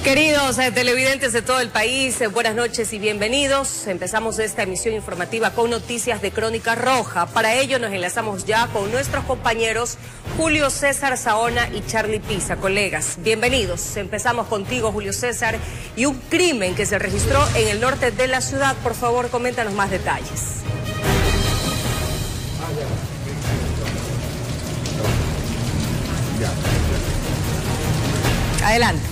Queridos televidentes de todo el país, buenas noches y bienvenidos. Empezamos esta emisión informativa con noticias de Crónica Roja. Para ello nos enlazamos ya con nuestros compañeros Julio César Saona y Charlie Pisa. Colegas, bienvenidos. Empezamos contigo, Julio César, y un crimen que se registró en el norte de la ciudad. Por favor, coméntanos más detalles. Adelante.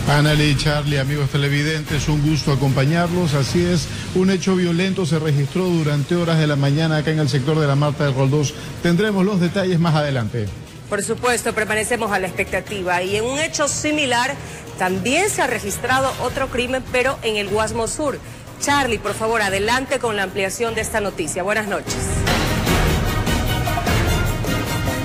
Anali, Charlie, amigos televidentes, un gusto acompañarlos. Así es, un hecho violento se registró durante horas de la mañana acá en el sector de la Marta del Roldós. Tendremos los detalles más adelante. Por supuesto, permanecemos a la expectativa. Y en un hecho similar, también se ha registrado otro crimen, pero en el Guasmo Sur. Charlie, por favor, adelante con la ampliación de esta noticia. Buenas noches.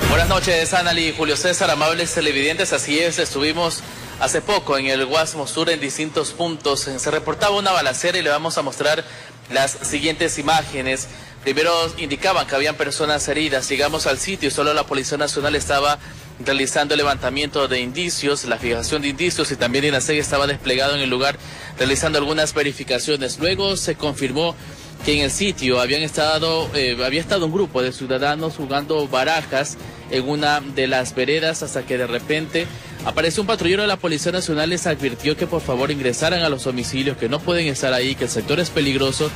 Buenas noches, Anali, Julio César, amables televidentes. Así es, estuvimos hace poco en el Guasmo Sur en distintos puntos. Se reportaba una balacera y le vamos a mostrar las siguientes imágenes. Primero indicaban que habían personas heridas. Llegamos al sitio y solo la Policía Nacional estaba realizando el levantamiento de indicios, la fijación de indicios, y también INASEG estaba desplegado en el lugar realizando algunas verificaciones. Luego se confirmó que en el sitio había estado un grupo de ciudadanos jugando barajas en una de las veredas, hasta que de repente apareció un patrullero de la Policía Nacional. Les advirtió que por favor ingresaran a los domicilios, que no pueden estar ahí, que el sector es peligroso.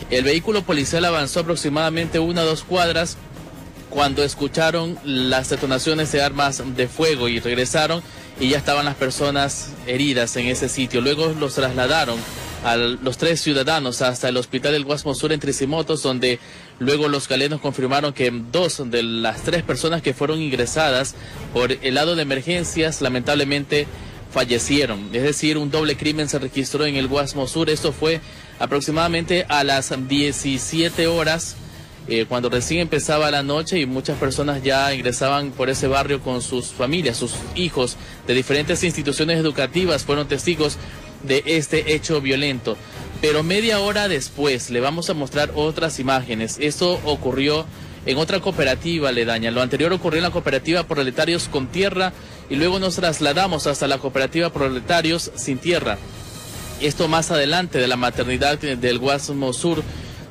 El vehículo policial avanzó aproximadamente 1 o 2 cuadras cuando escucharon las detonaciones de armas de fuego y regresaron, y ya estaban las personas heridas en ese sitio. Luego los trasladaron a los 3 ciudadanos hasta el hospital del Guasmo Sur en Tricimotos, donde luego los galenos confirmaron que 2 de las 3 personas que fueron ingresadas por el lado de emergencias lamentablemente fallecieron. Es decir, un doble crimen se registró en el Guasmo Sur. Esto fue aproximadamente a las 17 horas, cuando recién empezaba la noche, y muchas personas ya ingresaban por ese barrio con sus familias, sus hijos de diferentes instituciones educativas fueron testigos de este hecho violento. Pero media hora después le vamos a mostrar otras imágenes. Esto ocurrió en otra cooperativa aledaña. Lo anterior ocurrió en la cooperativa Proletarios con Tierra, y luego nos trasladamos hasta la cooperativa Proletarios sin Tierra. Esto más adelante de la maternidad del Guasmo Sur,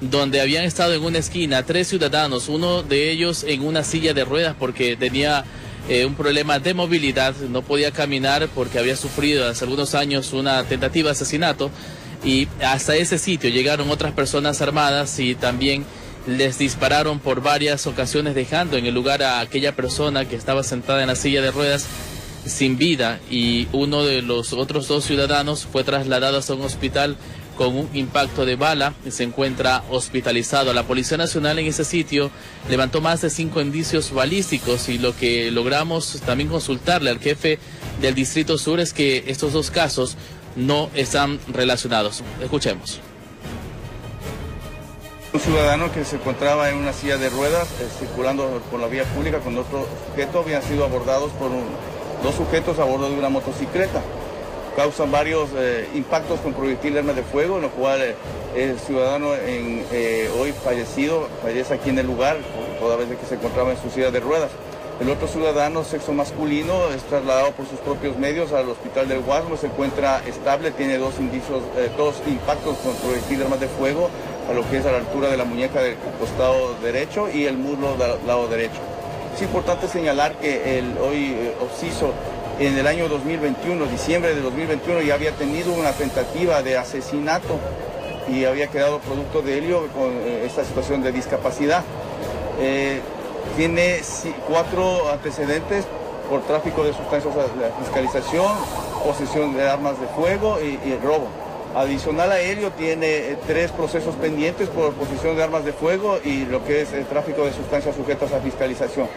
donde habían estado en una esquina 3 ciudadanos, uno de ellos en una silla de ruedas porque tenía un problema de movilidad, no podía caminar porque había sufrido hace algunos años una tentativa de asesinato, y hasta ese sitio llegaron otras personas armadas y también les dispararon por varias ocasiones, dejando en el lugar a aquella persona que estaba sentada en la silla de ruedas sin vida, y uno de los otros 2 ciudadanos fue trasladado hasta un hospital con un impacto de bala y se encuentra hospitalizado. La Policía Nacional en ese sitio levantó más de 5 indicios balísticos, y lo que logramos también consultarle al jefe del Distrito Sur es que estos 2 casos no están relacionados. Escuchemos. Un ciudadano que se encontraba en una silla de ruedas circulando por la vía pública con otro sujeto habían sido abordados por 2 sujetos a bordo de una motocicleta. Causan varios impactos con proyectil de armas de fuego, en lo cual el ciudadano hoy fallecido fallece aquí en el lugar, toda vez que se encontraba en su silla de ruedas. El otro ciudadano, sexo masculino, es trasladado por sus propios medios al hospital del Guasmo, se encuentra estable, tiene 2 impactos con proyectil de armas de fuego, a lo que es a la altura de la muñeca del costado derecho y el muslo del lado derecho. Es importante señalar que el hoy occiso, en el año 2021, diciembre de 2021, ya había tenido una tentativa de asesinato y había quedado producto de ello con esta situación de discapacidad. Tiene 4 antecedentes por tráfico de sustancias de fiscalización, posesión de armas de fuego y robo. Adicional a ello, tiene 3 procesos pendientes por posesión de armas de fuego y lo que es el tráfico de sustancias sujetas a fiscalización.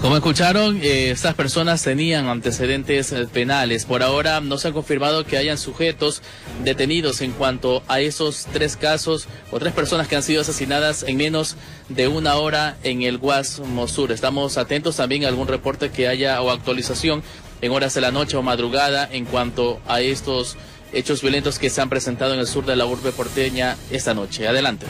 Como escucharon, estas personas tenían antecedentes penales. Por ahora no se ha confirmado que hayan sujetos detenidos en cuanto a esos 3 casos o 3 personas que han sido asesinadas en menos de 1 hora en el Guasmo Sur. Estamos atentos también a algún reporte que haya o actualización en horas de la noche o madrugada en cuanto a estos hechos violentos que se han presentado en el sur de la urbe porteña esta noche. Adelante.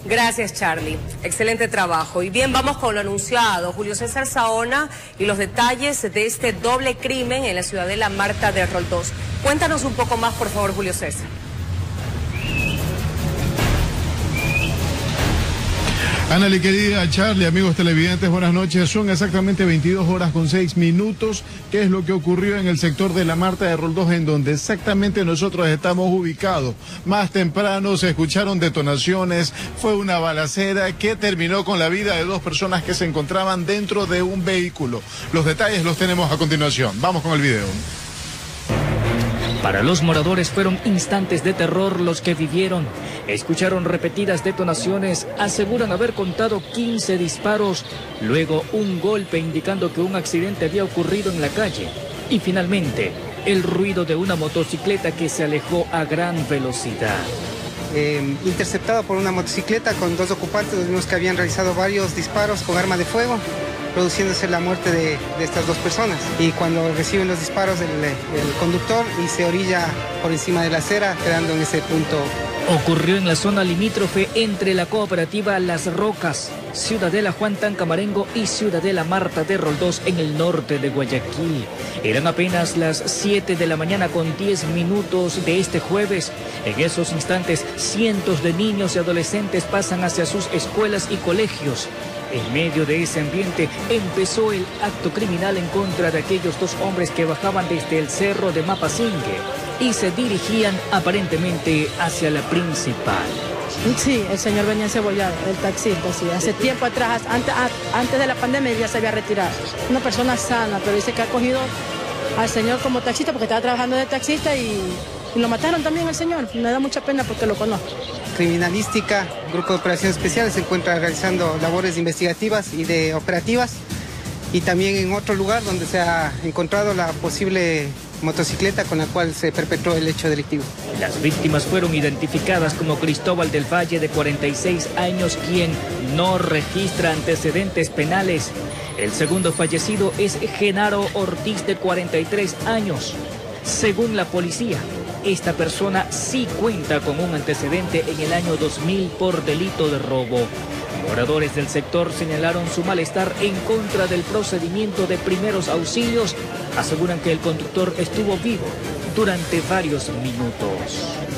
Gracias, Charlie. Excelente trabajo. Y bien, vamos con lo anunciado. Julio César Saona y los detalles de este doble crimen en la ciudadela Marta de Roldós. Cuéntanos un poco más, por favor, Julio César. Ana, querida Charlie, amigos televidentes, buenas noches. Son exactamente 22:06. ¿Qué es lo que ocurrió en el sector de la Marta de Roldós, en donde exactamente nosotros estamos ubicados? Más temprano se escucharon detonaciones, fue una balacera que terminó con la vida de 2 personas que se encontraban dentro de un vehículo. Los detalles los tenemos a continuación. Vamos con el video. Para los moradores fueron instantes de terror los que vivieron. Escucharon repetidas detonaciones, aseguran haber contado 15 disparos, luego un golpe indicando que un accidente había ocurrido en la calle. Y finalmente, el ruido de una motocicleta que se alejó a gran velocidad. Interceptado por una motocicleta con 2 ocupantes, los que habían realizado varios disparos con arma de fuego, produciéndose la muerte de estas 2 personas. Y cuando reciben los disparos el conductor y se orilla por encima de la acera, quedando en ese punto. Ocurrió en la zona limítrofe entre la cooperativa Las Rocas, Ciudadela Juan Tancamarengo y Ciudadela Marta de Roldós, en el norte de Guayaquil. Eran apenas las 7 de la mañana con 10 minutos de este jueves. En esos instantes, cientos de niños y adolescentes pasan hacia sus escuelas y colegios. En medio de ese ambiente empezó el acto criminal en contra de aquellos 2 hombres que bajaban desde el cerro de Mapasingue y se dirigían aparentemente hacia la principal. Sí, el señor venía encebollado, el taxista, sí. Hace tiempo atrás, antes de la pandemia, ya se había retirado. Una persona sana, pero dice que ha cogido al señor como taxista porque estaba trabajando de taxista y lo mataron también al señor. Me da mucha pena porque lo conozco. Criminalística, Grupo de Operaciones Especiales se encuentra realizando labores investigativas y de operativas, y también en otro lugar donde se ha encontrado la posible motocicleta con la cual se perpetró el hecho delictivo. Las víctimas fueron identificadas como Cristóbal del Valle, de 46 años, quien no registra antecedentes penales. El segundo fallecido es Genaro Ortiz, de 43 años. Según la policía, esta persona sí cuenta con un antecedente en el año 2000 por delito de robo. Moradores del sector señalaron su malestar en contra del procedimiento de primeros auxilios. Aseguran que el conductor estuvo vivo durante varios minutos.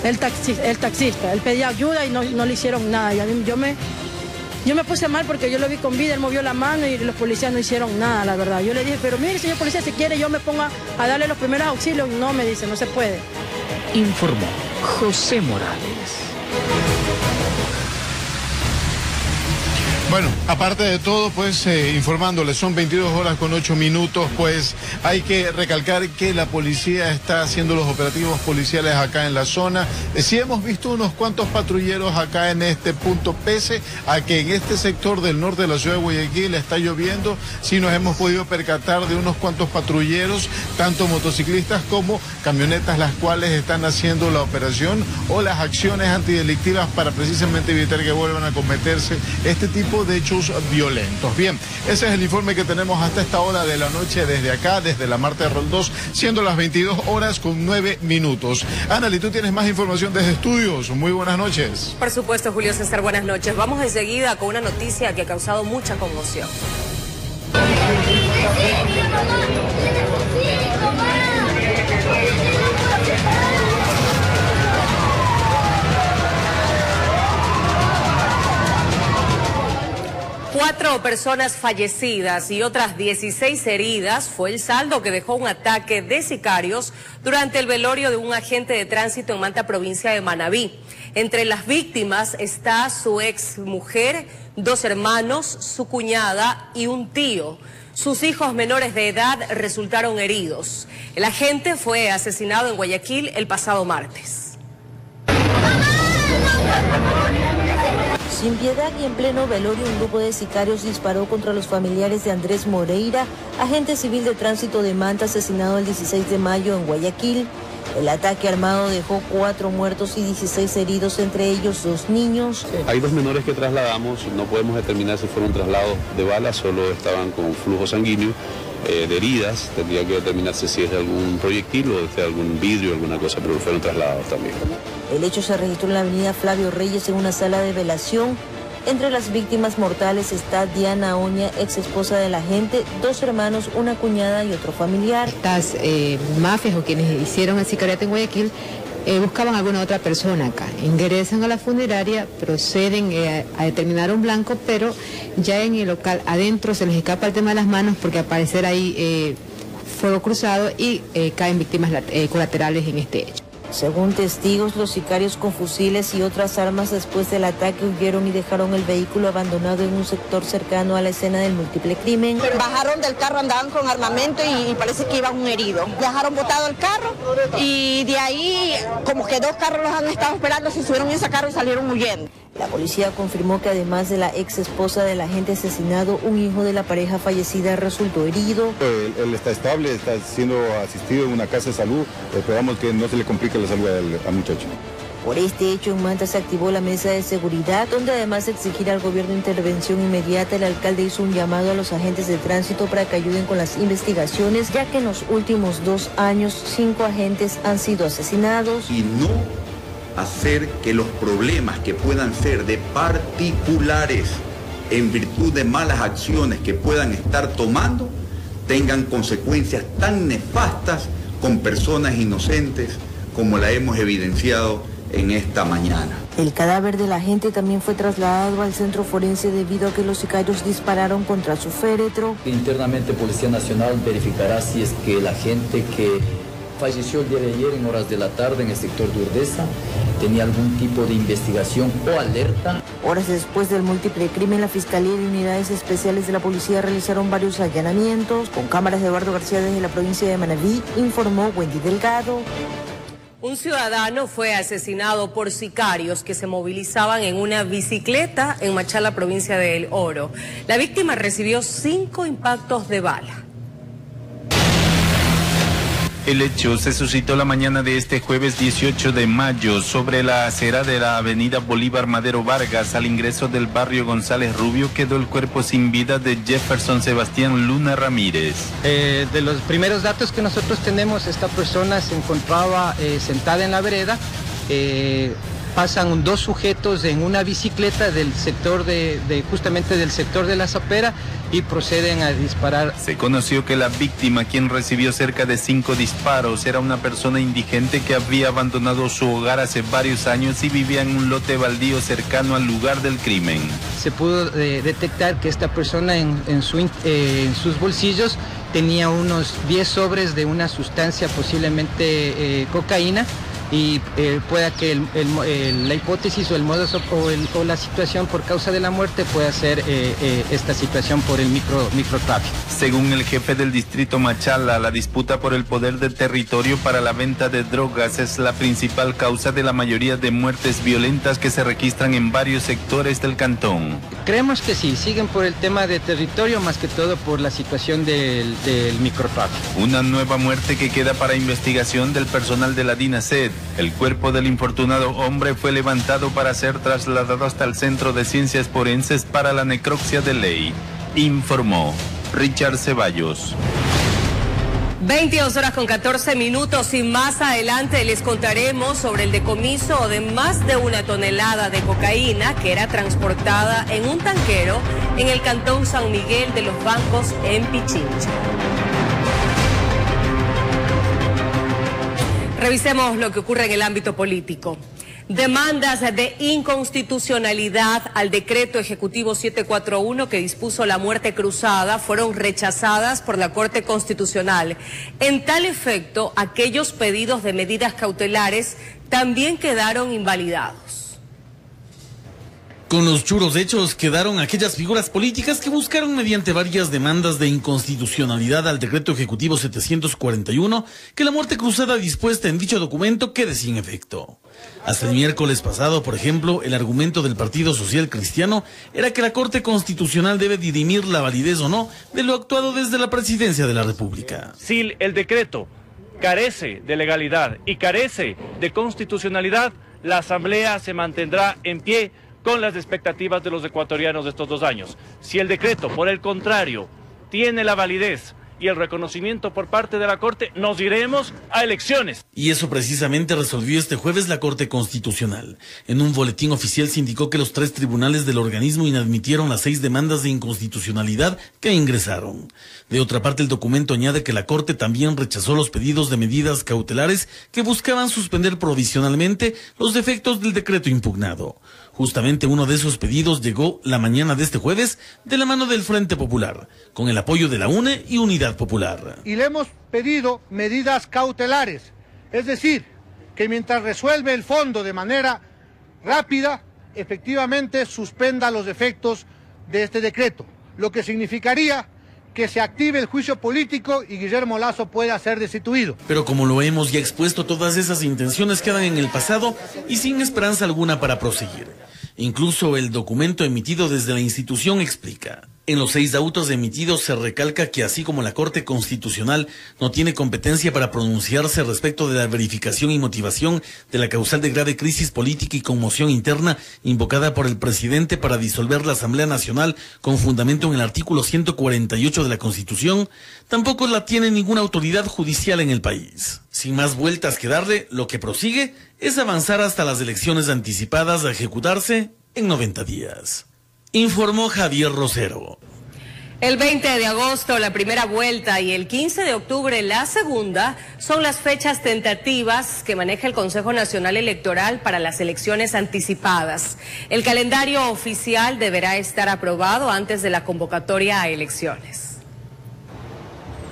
El taxista, él pedía ayuda y no le hicieron nada. Yo me puse mal porque yo lo vi con vida, él movió la mano y los policías no hicieron nada, la verdad. Yo le dije, pero mire, señor policía, si quiere yo me pongo a darle los primeros auxilios. No, me dice, no se puede. Informó José Morales. Bueno, aparte de todo, pues informándoles, son 22:08, pues hay que recalcar que la policía está haciendo los operativos policiales acá en la zona. Sí hemos visto unos cuantos patrulleros acá en este punto, pese a que en este sector del norte de la ciudad de Guayaquil está lloviendo, sí nos hemos podido percatar de unos cuantos patrulleros, tanto motociclistas como camionetas, las cuales están haciendo la operación o las acciones antidelictivas para precisamente evitar que vuelvan a cometerse este tipo de hechos violentos. Bien, ese es el informe que tenemos hasta esta hora de la noche desde acá, desde la Marta de Roldós, siendo las 22:09. Ana, ¿tú tienes más información desde estudios? Muy buenas noches. Por supuesto, Julio César, buenas noches. Vamos enseguida con una noticia que ha causado mucha conmoción. 4 personas fallecidas y otras 16 heridas fue el saldo que dejó un ataque de sicarios durante el velorio de un agente de tránsito en Manta, provincia de Manabí. Entre las víctimas está su ex mujer, 2 hermanos, su cuñada y un tío. Sus hijos menores de edad resultaron heridos. El agente fue asesinado en Guayaquil el pasado martes. Sin piedad y en pleno velorio, un grupo de sicarios disparó contra los familiares de Andrés Moreira, agente civil de tránsito de Manta, asesinado el 16 de mayo en Guayaquil. El ataque armado dejó 4 muertos y 16 heridos, entre ellos 2 niños. Hay 2 menores que trasladamos, no podemos determinar si fueron traslados de balas, solo estaban con flujo sanguíneo. De heridas, tendría que determinarse si es de algún proyectil o de algún vidrio, alguna cosa, pero fueron trasladados también. El hecho se registró en la avenida Flavio Reyes en una sala de velación. Entre las víctimas mortales está Diana Oña, ex esposa del agente, 2 hermanos, una cuñada y otro familiar. Estas mafias o quienes hicieron el sicariato en Guayaquil buscaban a alguna otra persona acá. Ingresan a la funeraria, proceden a determinar un blanco, pero ya en el local adentro se les escapa el tema de las manos porque al parecer hay fuego cruzado y caen víctimas colaterales en este hecho. Según testigos, los sicarios con fusiles y otras armas después del ataque huyeron y dejaron el vehículo abandonado en un sector cercano a la escena del múltiple crimen. Bajaron del carro, andaban con armamento y parece que iban un herido. Dejaron botado el carro y de ahí como que 2 carros los han estado esperando, se subieron en ese carro y salieron huyendo. La policía confirmó que además de la ex esposa del agente asesinado, un hijo de la pareja fallecida resultó herido. Él está estable, está siendo asistido en una casa de salud. Esperamos que no se le complique la salud al muchacho. Por este hecho, en Manta se activó la mesa de seguridad, donde además de exigir al gobierno intervención inmediata, el alcalde hizo un llamado a los agentes de tránsito para que ayuden con las investigaciones, ya que en los últimos 2 años 5 agentes han sido asesinados. Y no hacer que los problemas que puedan ser de particulares en virtud de malas acciones que puedan estar tomando tengan consecuencias tan nefastas con personas inocentes como la hemos evidenciado en esta mañana. El cadáver del agente también fue trasladado al centro forense debido a que los sicarios dispararon contra su féretro. Internamente Policía Nacional verificará si es que el agente que falleció el día de ayer en horas de la tarde en el sector de Urdesa tenía algún tipo de investigación o alerta. Horas después del múltiple crimen, la Fiscalía y unidades especiales de la policía realizaron varios allanamientos. Con cámaras de Eduardo García desde la provincia de Manabí, informó Wendy Delgado. Un ciudadano fue asesinado por sicarios que se movilizaban en una bicicleta en Machala, provincia de El Oro. La víctima recibió 5 impactos de bala. El hecho se suscitó la mañana de este jueves 18 de mayo sobre la acera de la avenida Bolívar Madero Vargas. Al ingreso del barrio González Rubio quedó el cuerpo sin vida de Jefferson Sebastián Luna Ramírez. De los primeros datos que nosotros tenemos, esta persona se encontraba sentada en la vereda. Pasan 2 sujetos en una bicicleta del sector justamente del sector de la Zapera y proceden a disparar. Se conoció que la víctima, quien recibió cerca de 5 disparos, era una persona indigente que había abandonado su hogar hace varios años y vivía en un lote baldío cercano al lugar del crimen. Se pudo detectar que esta persona en sus bolsillos tenía unos 10 sobres de una sustancia, posiblemente cocaína. Y pueda que la hipótesis o el modo o la situación por causa de la muerte pueda ser esta situación por el microtráfico. Según el jefe del distrito Machala, la disputa por el poder de territorio para la venta de drogas es la principal causa de la mayoría de muertes violentas que se registran en varios sectores del cantón. Creemos que sí, siguen por el tema de territorio, más que todo por la situación del microtráfico. Una nueva muerte que queda para investigación del personal de la DINASED. El cuerpo del infortunado hombre fue levantado para ser trasladado hasta el Centro de Ciencias Forenses para la necropsia de ley, informó Richard Ceballos. 22 horas con 14 minutos y más adelante les contaremos sobre el decomiso de más de 1 tonelada de cocaína que era transportada en un tanquero en el cantón San Miguel de los Bancos en Pichincha. Revisemos lo que ocurre en el ámbito político. Demandas de inconstitucionalidad al decreto ejecutivo 741 que dispuso la muerte cruzada fueron rechazadas por la Corte Constitucional. En tal efecto, aquellos pedidos de medidas cautelares también quedaron invalidados. Con los churos hechos quedaron aquellas figuras políticas que buscaron mediante varias demandas de inconstitucionalidad al decreto ejecutivo 741 que la muerte cruzada dispuesta en dicho documento quede sin efecto. Hasta el miércoles pasado, por ejemplo, el argumento del Partido Social Cristiano era que la Corte Constitucional debe dirimir la validez o no de lo actuado desde la Presidencia de la República. Si el decreto carece de legalidad y carece de constitucionalidad, la Asamblea se mantendrá en pie con las expectativas de los ecuatorianos de estos 2 años. Si el decreto, por el contrario, tiene la validez y el reconocimiento por parte de la Corte, nos iremos a elecciones. Y eso precisamente resolvió este jueves la Corte Constitucional. En un boletín oficial se indicó que los 3 tribunales del organismo inadmitieron las 6 demandas de inconstitucionalidad que ingresaron. De otra parte, el documento añade que la Corte también rechazó los pedidos de medidas cautelares que buscaban suspender provisionalmente los defectos del decreto impugnado. Justamente uno de esos pedidos llegó la mañana de este jueves de la mano del Frente Popular, con el apoyo de la UNE y Unidad Popular. Y le hemos pedido medidas cautelares, es decir, que mientras resuelve el fondo de manera rápida, efectivamente suspenda los efectos de este decreto, lo que significaría que se active el juicio político y Guillermo Lasso pueda ser destituido. Pero como lo hemos ya expuesto, todas esas intenciones quedan en el pasado y sin esperanza alguna para proseguir. Incluso el documento emitido desde la institución explica. En los 6 autos emitidos se recalca que así como la Corte Constitucional no tiene competencia para pronunciarse respecto de la verificación y motivación de la causal de grave crisis política y conmoción interna invocada por el presidente para disolver la Asamblea Nacional con fundamento en el artículo 148 de la Constitución, tampoco la tiene ninguna autoridad judicial en el país. Sin más vueltas que darle, lo que prosigue es avanzar hasta las elecciones anticipadas a ejecutarse en 90 días. Informó Javier Rosero. El 20 de agosto la primera vuelta y el 15 de octubre la segunda son las fechas tentativas que maneja el Consejo Nacional Electoral para las elecciones anticipadas. El calendario oficial deberá estar aprobado antes de la convocatoria a elecciones.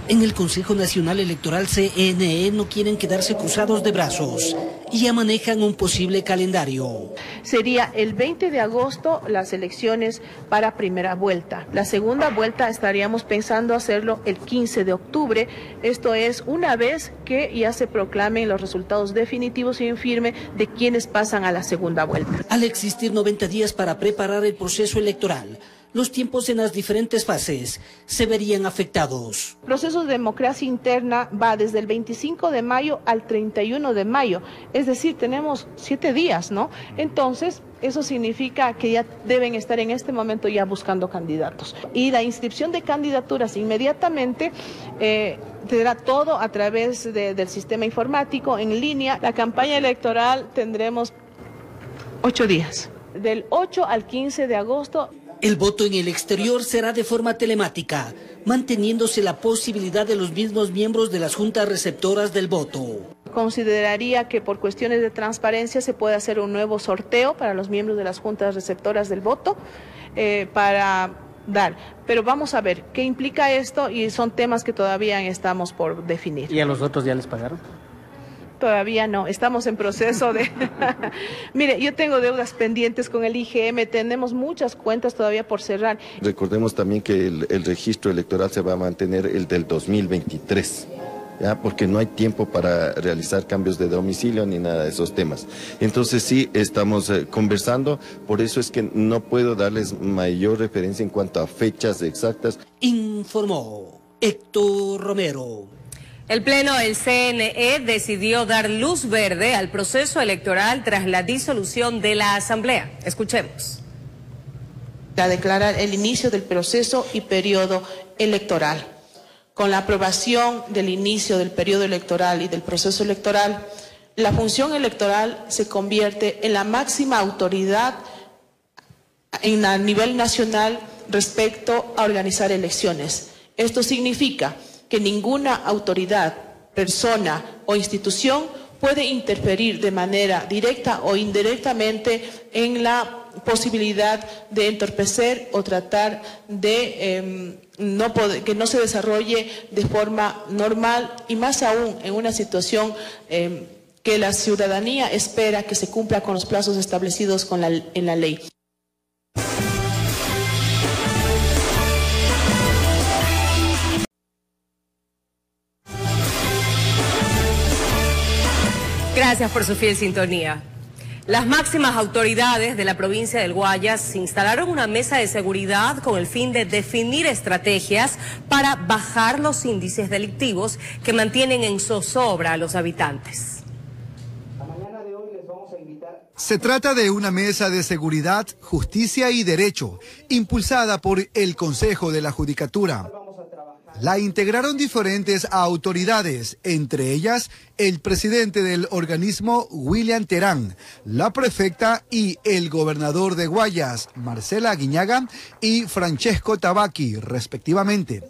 En el Consejo Nacional Electoral CNE no quieren quedarse cruzados de brazos y ya manejan un posible calendario. Sería el 20 de agosto las elecciones para primera vuelta. La segunda vuelta estaríamos pensando hacerlo el 15 de octubre. Esto es una vez que ya se proclamen los resultados definitivos y en firme de quienes pasan a la segunda vuelta. Al existir 90 días para preparar el proceso electoral, los tiempos en las diferentes fases se verían afectados. El proceso de democracia interna va desde el 25 de mayo al 31 de mayo, es decir, tenemos 7 días, ¿no? Entonces, eso significa que ya deben estar en este momento ya buscando candidatos. Y la inscripción de candidaturas inmediatamente tendrá todo a través del sistema informático en línea. La campaña electoral tendremos 8 días, del 8 al 15 de agosto. El voto en el exterior será de forma telemática, manteniéndose la posibilidad de los mismos miembros de las juntas receptoras del voto. Consideraría que por cuestiones de transparencia se puede hacer un nuevo sorteo para los miembros de las juntas receptoras del voto para dar. Pero vamos a ver qué implica esto y son temas que todavía estamos por definir. ¿Y a los otros ya les pagaron? Todavía no, estamos en proceso de... Mire, yo tengo deudas pendientes con el IGM, tenemos muchas cuentas todavía por cerrar. Recordemos también que el registro electoral se va a mantener el del 2023, ¿ya? Porque no hay tiempo para realizar cambios de domicilio ni nada de esos temas. Entonces sí, estamos conversando, por eso es que no puedo darles mayor referencia en cuanto a fechas exactas. Informó Héctor Romero. El Pleno del CNE decidió dar luz verde al proceso electoral tras la disolución de la Asamblea. Escuchemos. A declarar el inicio del proceso y periodo electoral. Con la aprobación del inicio del periodo electoral y del proceso electoral, la función electoral se convierte en la máxima autoridad a nivel nacional respecto a organizar elecciones. Esto significa que ninguna autoridad, persona o institución puede interferir de manera directa o indirectamente en la posibilidad de entorpecer o tratar de que no se desarrolle de forma normal y más aún en una situación que la ciudadanía espera que se cumpla con los plazos establecidos en la ley. Gracias por su fiel sintonía. Las máximas autoridades de la provincia del Guayas instalaron una mesa de seguridad con el fin de definir estrategias para bajar los índices delictivos que mantienen en zozobra a los habitantes. Se trata de una mesa de seguridad, justicia y derecho, impulsada por el Consejo de la Judicatura. La integraron diferentes autoridades, entre ellas el presidente del organismo William Terán, la prefecta y el gobernador de Guayas, Marcela Aguiñaga y Francesco Tabaqui, respectivamente.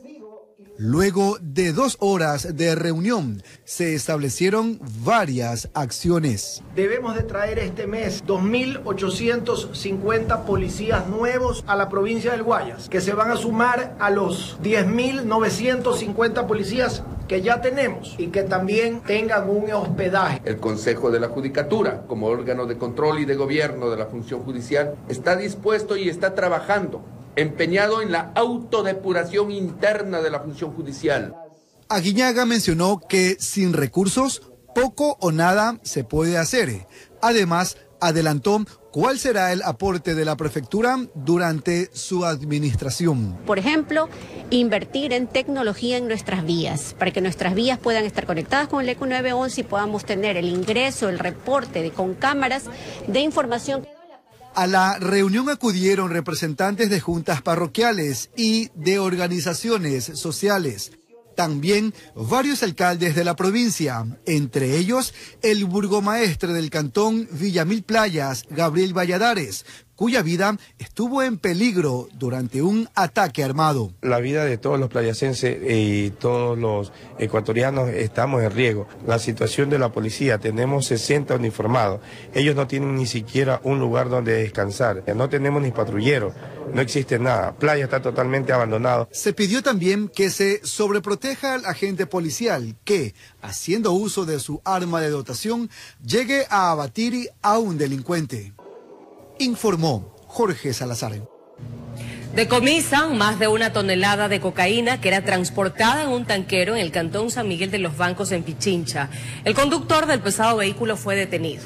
Luego de 2 horas de reunión, se establecieron varias acciones. Debemos de traer este mes 2.850 policías nuevos a la provincia del Guayas, que se van a sumar a los 10.950 policías que ya tenemos y que también tengan un hospedaje. El Consejo de la Judicatura, como órgano de control y de gobierno de la función judicial, está dispuesto y está trabajando, empeñado en la autodepuración interna de la función judicial. Aguiñaga mencionó que sin recursos, poco o nada se puede hacer. Además, adelantó cuál será el aporte de la prefectura durante su administración. Por ejemplo, invertir en tecnología en nuestras vías, para que nuestras vías puedan estar conectadas con el ECO 911 y podamos tener el ingreso, el reporte con cámaras de información. A la reunión acudieron representantes de juntas parroquiales y de organizaciones sociales. También varios alcaldes de la provincia, entre ellos el burgomaestre del cantón Villamil Playas, Gabriel Valladares, cuya vida estuvo en peligro durante un ataque armado. La vida de todos los playacenses y todos los ecuatorianos estamos en riesgo. La situación de la policía, tenemos 60 uniformados, ellos no tienen ni siquiera un lugar donde descansar, no tenemos ni patrulleros, no existe nada, Playa está totalmente abandonado. Se pidió también que se sobreproteja al agente policial que, haciendo uso de su arma de dotación, llegue a abatir a un delincuente. Informó Jorge Salazar. Decomisan más de 1 tonelada de cocaína que era transportada en un tanquero en el cantón San Miguel de los Bancos en Pichincha. El conductor del pesado vehículo fue detenido.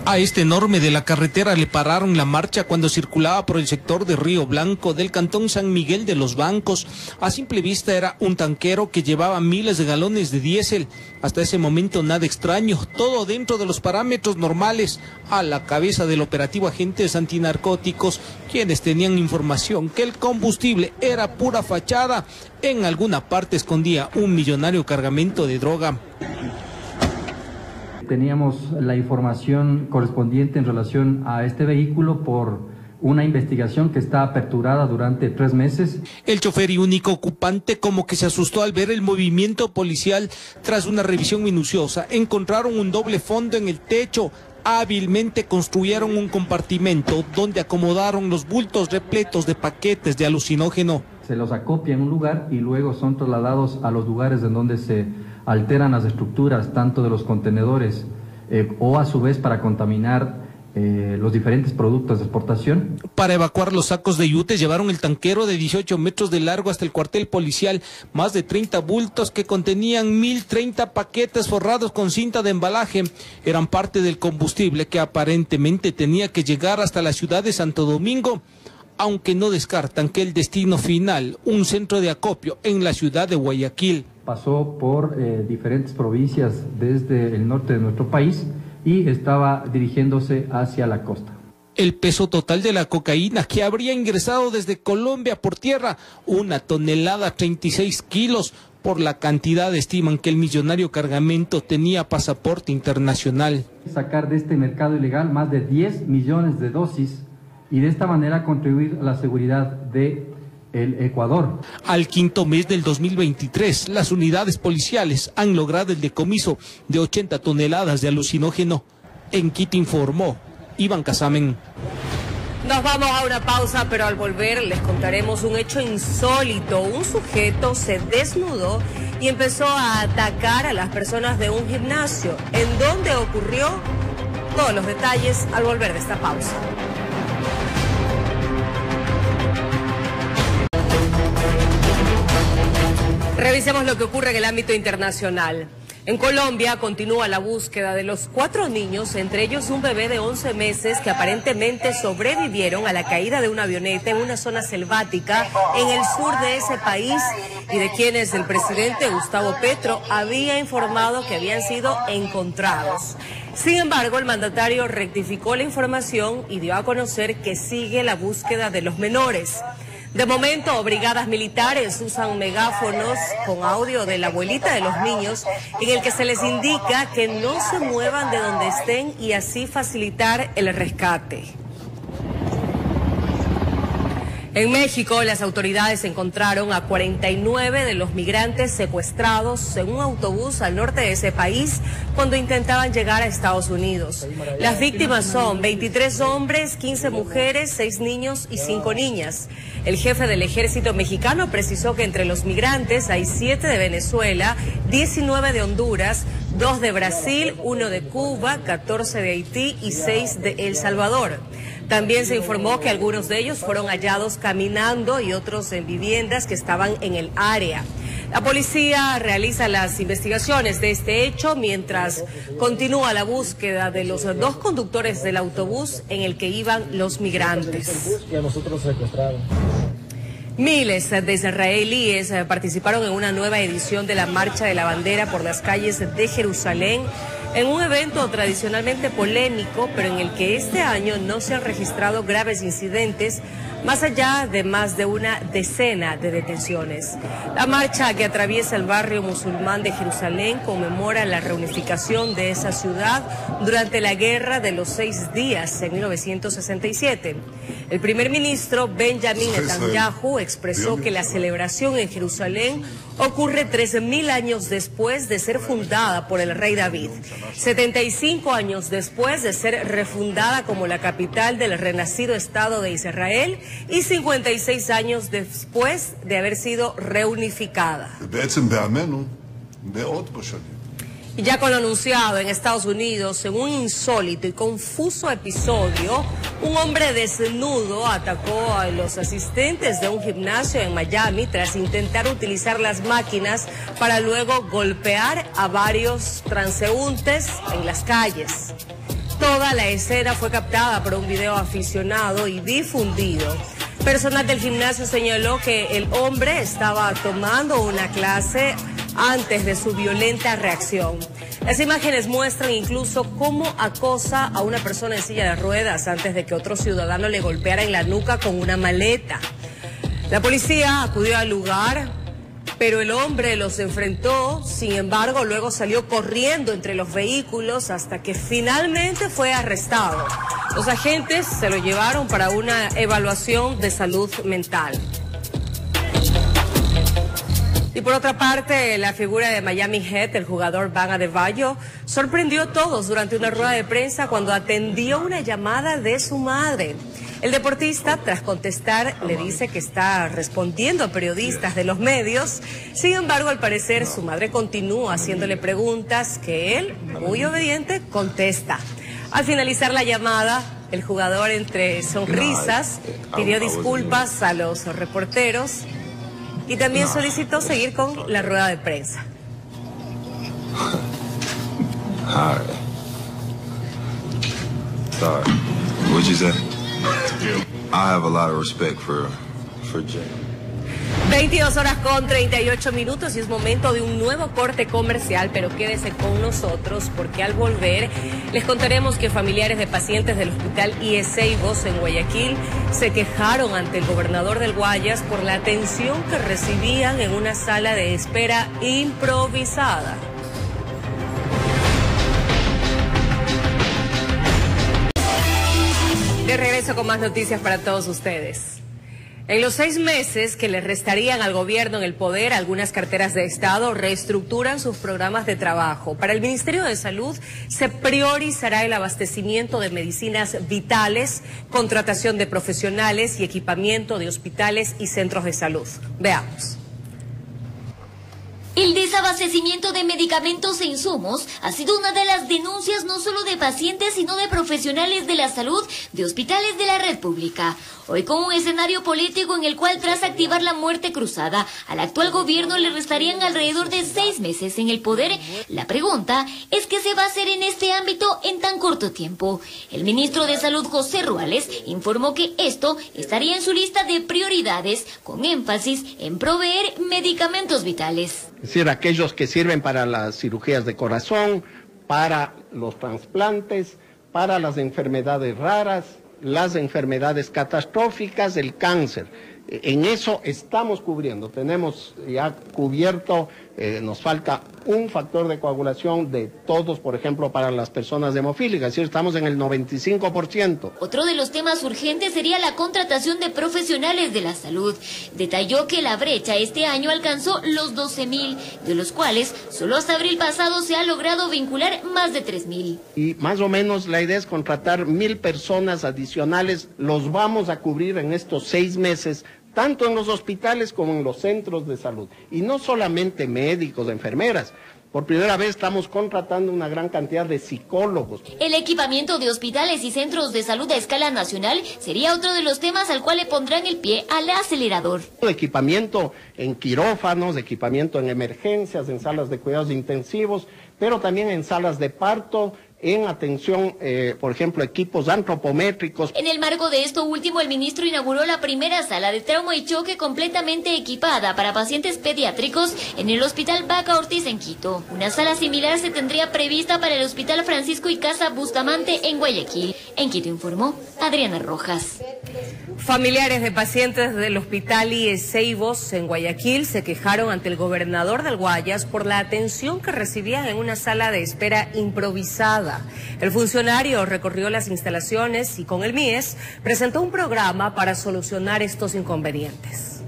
A este enorme de la carretera le pararon la marcha cuando circulaba por el sector de Río Blanco del cantón San Miguel de los Bancos. A simple vista era un tanquero que llevaba miles de galones de diésel. Hasta ese momento nada extraño, todo dentro de los parámetros normales. A la cabeza del operativo agentes antinarcóticos, quienes tenían información que el combustible era pura fachada. En alguna parte escondía un millonario cargamento de droga. Teníamos la información correspondiente en relación a este vehículo por una investigación que está aperturada durante 3 meses. El chofer y único ocupante como que se asustó al ver el movimiento policial. Tras una revisión minuciosa, encontraron un doble fondo en el techo. Hábilmente construyeron un compartimento donde acomodaron los bultos repletos de paquetes de alucinógeno. Se los acopia en un lugar y luego son trasladados a los lugares en donde se alteran las estructuras tanto de los contenedores o a su vez para contaminar los diferentes productos de exportación. Para evacuar los sacos de yutes llevaron el tanquero de 18 metros de largo hasta el cuartel policial, más de 30 bultos que contenían 1030 paquetes forrados con cinta de embalaje. Eran parte del combustible que aparentemente tenía que llegar hasta la ciudad de Santo Domingo, aunque no descartan que el destino final, un centro de acopio en la ciudad de Guayaquil. Pasó por diferentes provincias desde el norte de nuestro país y estaba dirigiéndose hacia la costa. El peso total de la cocaína que habría ingresado desde Colombia por tierra, 1 tonelada 36 kilos. Por la cantidad estiman que el millonario cargamento tenía pasaporte internacional. Sacar de este mercado ilegal más de 10 millones de dosis y de esta manera contribuir a la seguridad de el Ecuador. Al quinto mes del 2023, las unidades policiales han logrado el decomiso de 80 toneladas de alucinógeno. En Quito informó Iván Casamen. Nos vamos a una pausa, pero al volver les contaremos un hecho insólito. Un sujeto se desnudó y empezó a atacar a las personas de un gimnasio. ¿En dónde ocurrió? Todos los detalles al volver de esta pausa. Revisemos lo que ocurre en el ámbito internacional. En Colombia continúa la búsqueda de los 4 niños, entre ellos un bebé de 11 meses que aparentemente sobrevivieron a la caída de una avioneta en una zona selvática en el sur de ese país y de quienes el presidente Gustavo Petro había informado que habían sido encontrados. Sin embargo, el mandatario rectificó la información y dio a conocer que sigue la búsqueda de los menores. De momento, brigadas militares usan megáfonos con audio de la abuelita de los niños en el que se les indica que no se muevan de donde estén y así facilitar el rescate. En México, las autoridades encontraron a 49 de los migrantes secuestrados en un autobús al norte de ese país cuando intentaban llegar a Estados Unidos. Las víctimas son 23 hombres, 15 mujeres, 6 niños y 5 niñas. El jefe del ejército mexicano precisó que entre los migrantes hay 7 de Venezuela, 19 de Honduras, 2 de Brasil, 1 de Cuba, 14 de Haití y 6 de El Salvador. También se informó que algunos de ellos fueron hallados caminando y otros en viviendas que estaban en el área. La policía realiza las investigaciones de este hecho mientras continúa la búsqueda de los 2 conductores del autobús en el que iban los migrantes. Y a nosotros secuestraron. Miles de israelíes participaron en una nueva edición de la Marcha de la Bandera por las calles de Jerusalén, en un evento tradicionalmente polémico, pero en el que este año no se han registrado graves incidentes, más allá de más de una decena de detenciones. La marcha, que atraviesa el barrio musulmán de Jerusalén, conmemora la reunificación de esa ciudad durante la Guerra de los 6 días en 1967. El primer ministro Benjamin Netanyahu expresó que la celebración en Jerusalén ocurre 13.000 años después de ser fundada por el rey David, 75 años después de ser refundada como la capital del renacido Estado de Israel y 56 años después de haber sido reunificada. Y ya con lo anunciado en Estados Unidos, en un insólito y confuso episodio, un hombre desnudo atacó a los asistentes de un gimnasio en Miami tras intentar utilizar las máquinas para luego golpear a varios transeúntes en las calles. Toda la escena fue captada por un video aficionado y difundido. Personal del gimnasio señaló que el hombre estaba tomando una clase antes de su violenta reacción. Las imágenes muestran incluso cómo acosa a una persona en silla de ruedas antes de que otro ciudadano le golpeara en la nuca con una maleta. La policía acudió al lugar, pero el hombre los enfrentó. Sin embargo, luego salió corriendo entre los vehículos hasta que finalmente fue arrestado. Los agentes se lo llevaron para una evaluación de salud mental. Y por otra parte, la figura de Miami Heat, el jugador Bam Adebayo, sorprendió a todos durante una rueda de prensa cuando atendió una llamada de su madre. El deportista, tras contestar, le dice que está respondiendo a periodistas de los medios. Sin embargo, al parecer, su madre continúa haciéndole preguntas que él, muy obediente, contesta. Al finalizar la llamada, el jugador, entre sonrisas, pidió disculpas a los reporteros y también solicitó seguir con la rueda de prensa. Sorry. What'd you say? I have a lot of respect for Jay. 22:38 y es momento de un nuevo corte comercial, pero quédese con nosotros porque al volver les contaremos que familiares de pacientes del hospital IES Ceibos en Guayaquil se quejaron ante el gobernador del Guayas por la atención que recibían en una sala de espera improvisada. De regreso con más noticias para todos ustedes. En los 6 meses que le restarían al gobierno en el poder, algunas carteras de Estado reestructuran sus programas de trabajo. Para el Ministerio de Salud se priorizará el abastecimiento de medicinas vitales, contratación de profesionales y equipamiento de hospitales y centros de salud. Veamos. El desabastecimiento de medicamentos e insumos ha sido una de las denuncias no solo de pacientes, sino de profesionales de la salud de hospitales de la red pública. Hoy con un escenario político en el cual tras activar la muerte cruzada, al actual gobierno le restarían alrededor de 6 meses en el poder, la pregunta es ¿qué se va a hacer en este ámbito en tan corto tiempo? El ministro de Salud, José Ruales, informó que esto estaría en su lista de prioridades, con énfasis en proveer medicamentos vitales. Es decir, aquellos que sirven para las cirugías de corazón, para los trasplantes, para las enfermedades raras, las enfermedades catastróficas, el cáncer. En eso estamos cubriendo, tenemos ya cubierto, nos falta un factor de coagulación de todos, por ejemplo, para las personas hemofílicas, ¿sí? Estamos en el 95%. Otro de los temas urgentes sería la contratación de profesionales de la salud. Detalló que la brecha este año alcanzó los 12.000, de los cuales solo hasta abril pasado se ha logrado vincular más de 3.000. Y más o menos la idea es contratar 1.000 personas adicionales, los vamos a cubrir en estos 6 meses, tanto en los hospitales como en los centros de salud. Y no solamente médicos, enfermeras. Por primera vez estamos contratando una gran cantidad de psicólogos. El equipamiento de hospitales y centros de salud a escala nacional sería otro de los temas al cual le pondrán el pie al acelerador. Equipamiento en quirófanos, equipamiento en emergencias, en salas de cuidados intensivos, pero también en salas de parto, en atención, por ejemplo, equipos antropométricos. En el marco de esto último, el ministro inauguró la primera sala de trauma y choque completamente equipada para pacientes pediátricos en el Hospital Vaca Ortiz en Quito. Una sala similar se tendría prevista para el Hospital Francisco y Casa Bustamante en Guayaquil. En Quito informó Adriana Rojas. Familiares de pacientes del Hospital IES Ceibos en Guayaquil se quejaron ante el gobernador del Guayas por la atención que recibían en una sala de espera improvisada. El funcionario recorrió las instalaciones y con el MIES presentó un programa para solucionar estos inconvenientes.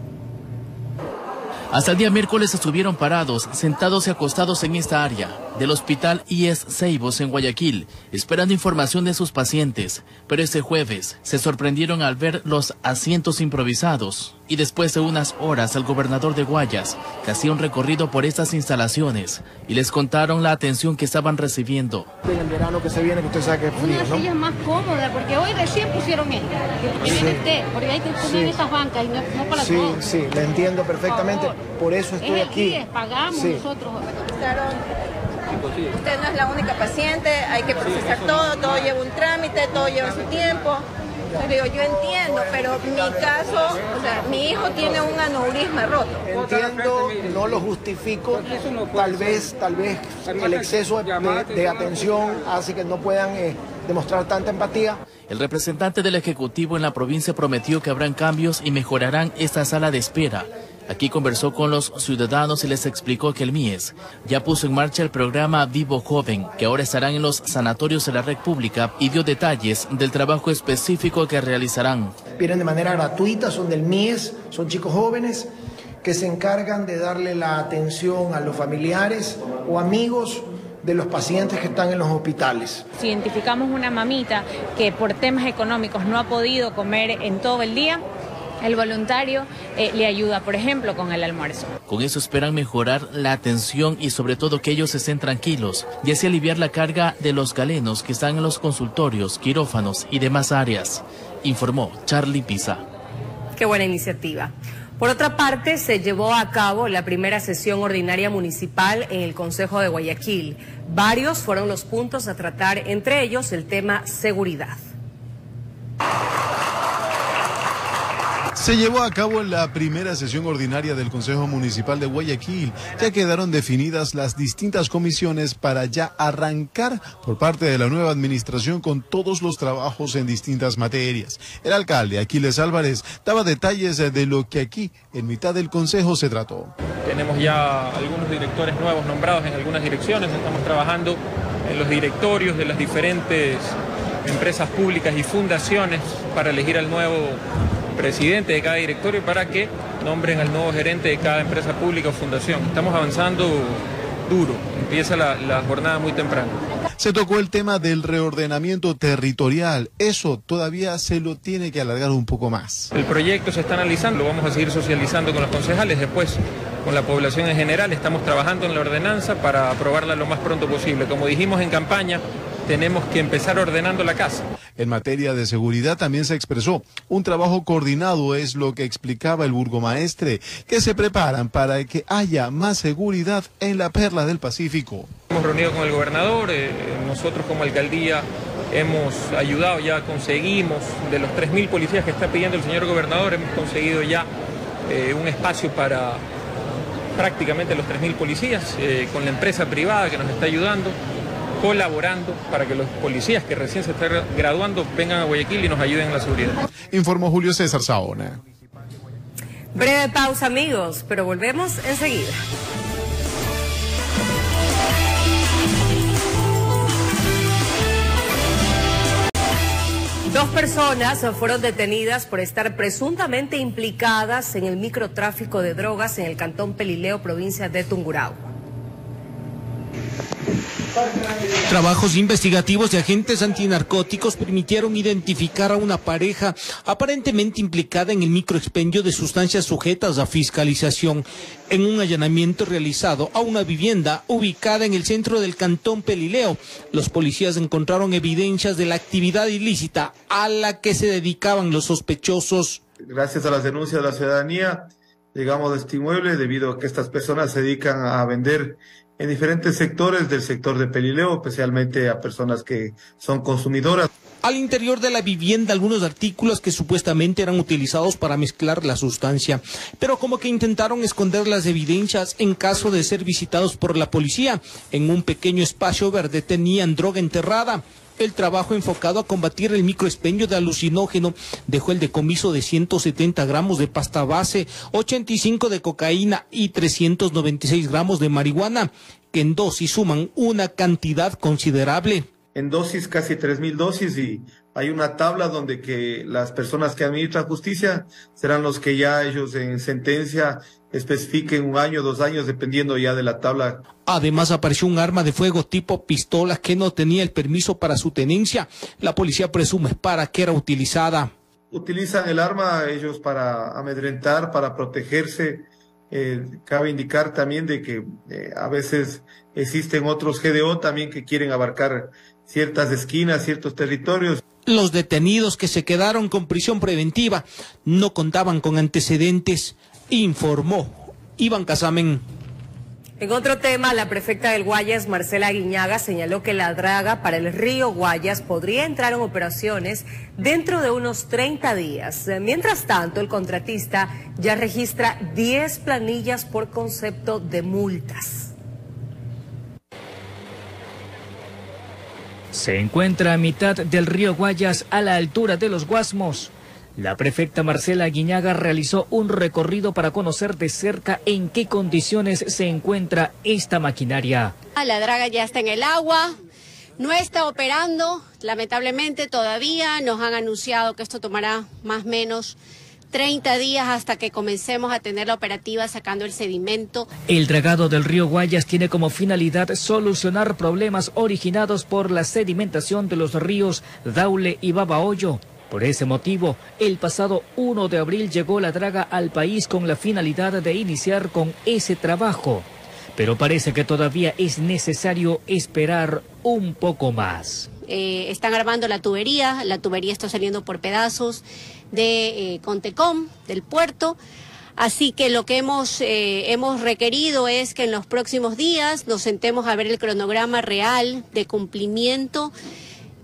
Hasta el día miércoles estuvieron parados, sentados y acostados en esta área del Hospital IES Ceibos en Guayaquil, esperando información de sus pacientes. Pero este jueves se sorprendieron al ver los asientos improvisados y después de unas horas el gobernador de Guayas, que hacía un recorrido por estas instalaciones y les contaron la atención que estaban recibiendo. En el verano que se viene, que usted sabe que es frío, una ¿no? silla más cómoda, porque hoy recién pusieron esta, que viene usted, porque hay que poner estas bancas y no para todos. Sí, le entiendo perfectamente. Por eso estoy aquí. Pagamos nosotros. Usted no es la única paciente, hay que procesar todo lleva un trámite, todo lleva su tiempo. Pero yo entiendo, pero mi caso, o sea, mi hijo tiene un aneurisma roto. Entiendo, no lo justifico, tal vez el exceso de atención hace que no puedan demostrar tanta empatía. El representante del Ejecutivo en la provincia prometió que habrán cambios y mejorarán esta sala de espera. Aquí conversó con los ciudadanos y les explicó que el MIES ya puso en marcha el programa Vivo Joven, que ahora estarán en los sanatorios de la red pública, y dio detalles del trabajo específico que realizarán. Vienen de manera gratuita, son del MIES, son chicos jóvenes que se encargan de darle la atención a los familiares o amigos de los pacientes que están en los hospitales. Si identificamos una mamita que por temas económicos no ha podido comer en todo el día, el voluntario le ayuda, por ejemplo, con el almuerzo. Con eso esperan mejorar la atención y sobre todo que ellos estén tranquilos y así aliviar la carga de los galenos que están en los consultorios, quirófanos y demás áreas, informó Charlie Pisa. Qué buena iniciativa. Por otra parte, se llevó a cabo la primera sesión ordinaria municipal en el Consejo de Guayaquil. Varios fueron los puntos a tratar, entre ellos el tema seguridad. Se llevó a cabo la primera sesión ordinaria del Consejo Municipal de Guayaquil. Ya quedaron definidas las distintas comisiones para ya arrancar por parte de la nueva administración con todos los trabajos en distintas materias. El alcalde Aquiles Álvarez daba detalles de lo que aquí, en mitad del Consejo, se trató. Tenemos ya algunos directores nuevos nombrados en algunas direcciones. Estamos trabajando en los directorios de las diferentes empresas públicas y fundaciones para elegir al nuevo presidente de cada directorio para que nombren al nuevo gerente de cada empresa pública o fundación. Estamos avanzando duro, empieza la jornada muy temprano. Se tocó el tema del reordenamiento territorial, eso todavía se lo tiene que alargar un poco más. El proyecto se está analizando, lo vamos a seguir socializando con los concejales, después con la población en general. Estamos trabajando en la ordenanza para aprobarla lo más pronto posible. Como dijimos en campaña, tenemos que empezar ordenando la casa. En materia de seguridad también se expresó. Un trabajo coordinado es lo que explicaba el burgomaestre, que se preparan para que haya más seguridad en la Perla del Pacífico. Hemos reunido con el gobernador, nosotros como alcaldía hemos ayudado, ya conseguimos de los 3.000 policías que está pidiendo el señor gobernador, hemos conseguido ya un espacio para prácticamente los 3.000 policías, con la empresa privada que nos está ayudando, colaborando para que los policías que recién se están graduando vengan a Guayaquil y nos ayuden en la seguridad. Informó Julio César Saona. Breve pausa, amigos, pero volvemos enseguida. Dos personas fueron detenidas por estar presuntamente implicadas en el microtráfico de drogas en el cantón Pelileo, provincia de Tungurahua. Trabajos investigativos de agentes antinarcóticos permitieron identificar a una pareja aparentemente implicada en el microexpendio de sustancias sujetas a fiscalización en un allanamiento realizado a una vivienda ubicada en el centro del cantón Pelileo. Los policías encontraron evidencias de la actividad ilícita a la que se dedicaban los sospechosos. Gracias a las denuncias de la ciudadanía, llegamos a este inmueble debido a que estas personas se dedican a vender en diferentes sectores del sector de Pelileo, especialmente a personas que son consumidoras. Al interior de la vivienda, algunos artículos que supuestamente eran utilizados para mezclar la sustancia, pero como que intentaron esconder las evidencias en caso de ser visitados por la policía. En un pequeño espacio verde tenían droga enterrada. El trabajo enfocado a combatir el microexpendio de alucinógeno dejó el decomiso de 170 gramos de pasta base, 85 de cocaína y 396 gramos de marihuana, que en dosis suman una cantidad considerable. En dosis, casi 3.000 dosis, y hay una tabla donde que las personas que administran justicia serán los que ya ellos en sentencia especifiquen 1 año, 2 años, dependiendo ya de la tabla. Además apareció un arma de fuego tipo pistola que no tenía el permiso para su tenencia. La policía presume para qué era utilizada. Utilizan el arma ellos para amedrentar, para protegerse. Cabe indicar también de que a veces existen otros GDO también que quieren abarcar ciertas esquinas, ciertos territorios. Los detenidos que se quedaron con prisión preventiva no contaban con antecedentes, informó Iván Casamen. En otro tema, la prefecta del Guayas, Marcela Guiñaga, señaló que la draga para el río Guayas podría entrar en operaciones dentro de unos 30 días. Mientras tanto, el contratista ya registra 10 planillas por concepto de multas. Se encuentra a mitad del río Guayas, a la altura de Los Guasmos. La prefecta Marcela Guiñaga realizó un recorrido para conocer de cerca en qué condiciones se encuentra esta maquinaria. La draga ya está en el agua, no está operando, lamentablemente todavía. Nos han anunciado que esto tomará más o menos 30 días hasta que comencemos a tener la operativa sacando el sedimento. El dragado del río Guayas tiene como finalidad solucionar problemas originados por la sedimentación de los ríos Daule y Babahoyo. Por ese motivo, el pasado 1 de abril llegó la draga al país con la finalidad de iniciar con ese trabajo. Pero parece que todavía es necesario esperar un poco más. Están armando la tubería está saliendo por pedazos de Contecom, del puerto. Así que lo que hemos requerido es que en los próximos días nos sentemos a ver el cronograma real de cumplimiento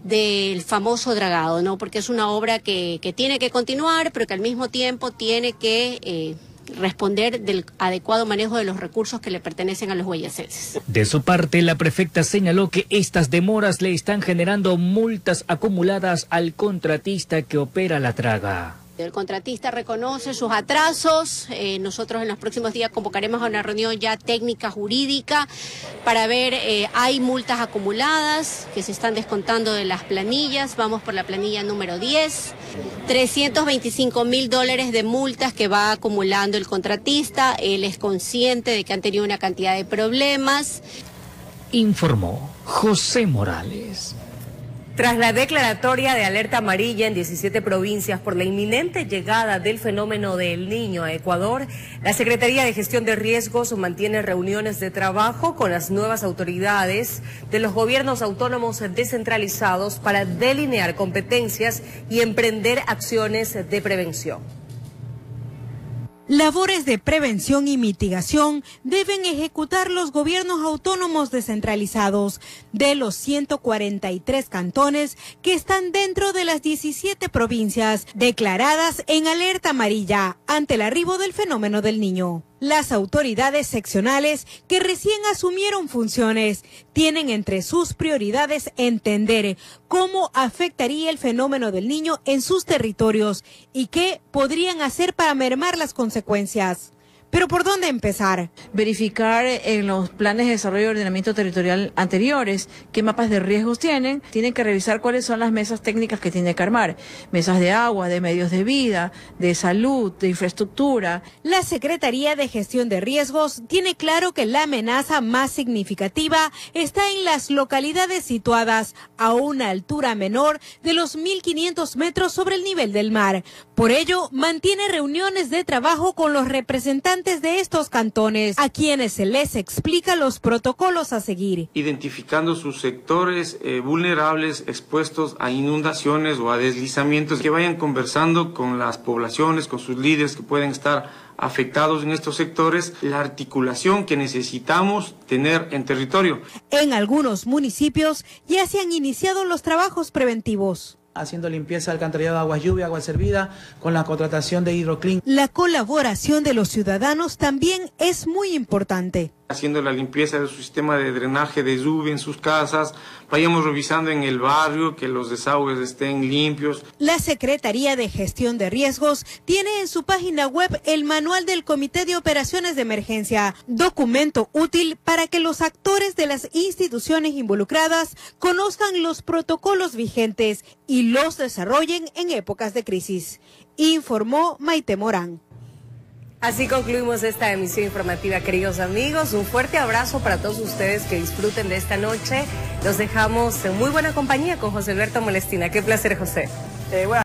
del famoso dragado, ¿no? Porque es una obra que tiene que continuar, pero que al mismo tiempo tiene que responder del adecuado manejo de los recursos que le pertenecen a los guayasenses. De su parte, la prefecta señaló que estas demoras le están generando multas acumuladas al contratista que opera la draga. El contratista reconoce sus atrasos. Nosotros en los próximos días convocaremos a una reunión ya técnica jurídica para ver, hay multas acumuladas que se están descontando de las planillas. Vamos por la planilla número 10. $325.000 de multas que va acumulando el contratista. Él es consciente de que han tenido una cantidad de problemas. Informó José Morales. Tras la declaratoria de alerta amarilla en 17 provincias por la inminente llegada del fenómeno del Niño a Ecuador, la Secretaría de Gestión de Riesgos mantiene reuniones de trabajo con las nuevas autoridades de los gobiernos autónomos descentralizados para delinear competencias y emprender acciones de prevención. Labores de prevención y mitigación deben ejecutar los gobiernos autónomos descentralizados de los 143 cantones que están dentro de las 17 provincias declaradas en alerta amarilla ante el arribo del fenómeno del Niño. Las autoridades seccionales que recién asumieron funciones tienen entre sus prioridades entender cómo afectaría el fenómeno del Niño en sus territorios y qué podrían hacer para mermar las consecuencias. Pero ¿por dónde empezar? Verificar en los planes de desarrollo y ordenamiento territorial anteriores qué mapas de riesgos tienen que revisar cuáles son las mesas técnicas que tiene que armar, mesas de agua, de medios de vida, de salud, de infraestructura. La Secretaría de Gestión de Riesgos tiene claro que la amenaza más significativa está en las localidades situadas a una altura menor de los 1.500 metros sobre el nivel del mar. Por ello, mantiene reuniones de trabajo con los representantes de estos cantones, a quienes se les explica los protocolos a seguir. Identificando sus sectores vulnerables expuestos a inundaciones o a deslizamientos, que vayan conversando con las poblaciones, con sus líderes que pueden estar afectados en estos sectores, la articulación que necesitamos tener en territorio. En algunos municipios ya se han iniciado los trabajos preventivos. Haciendo limpieza del alcantarillado de aguas lluvia, agua servida, con la contratación de Hidroclin. La colaboración de los ciudadanos también es muy importante. Haciendo la limpieza de su sistema de drenaje de lluvia en sus casas, vayamos revisando en el barrio que los desagües estén limpios. La Secretaría de Gestión de Riesgos tiene en su página web el Manual del Comité de Operaciones de Emergencia, documento útil para que los actores de las instituciones involucradas conozcan los protocolos vigentes y los desarrollen en épocas de crisis, informó Maite Morán. Así concluimos esta emisión informativa, queridos amigos. Un fuerte abrazo para todos ustedes que disfruten de esta noche. Los dejamos en muy buena compañía con José Alberto Molestina. Qué placer, José.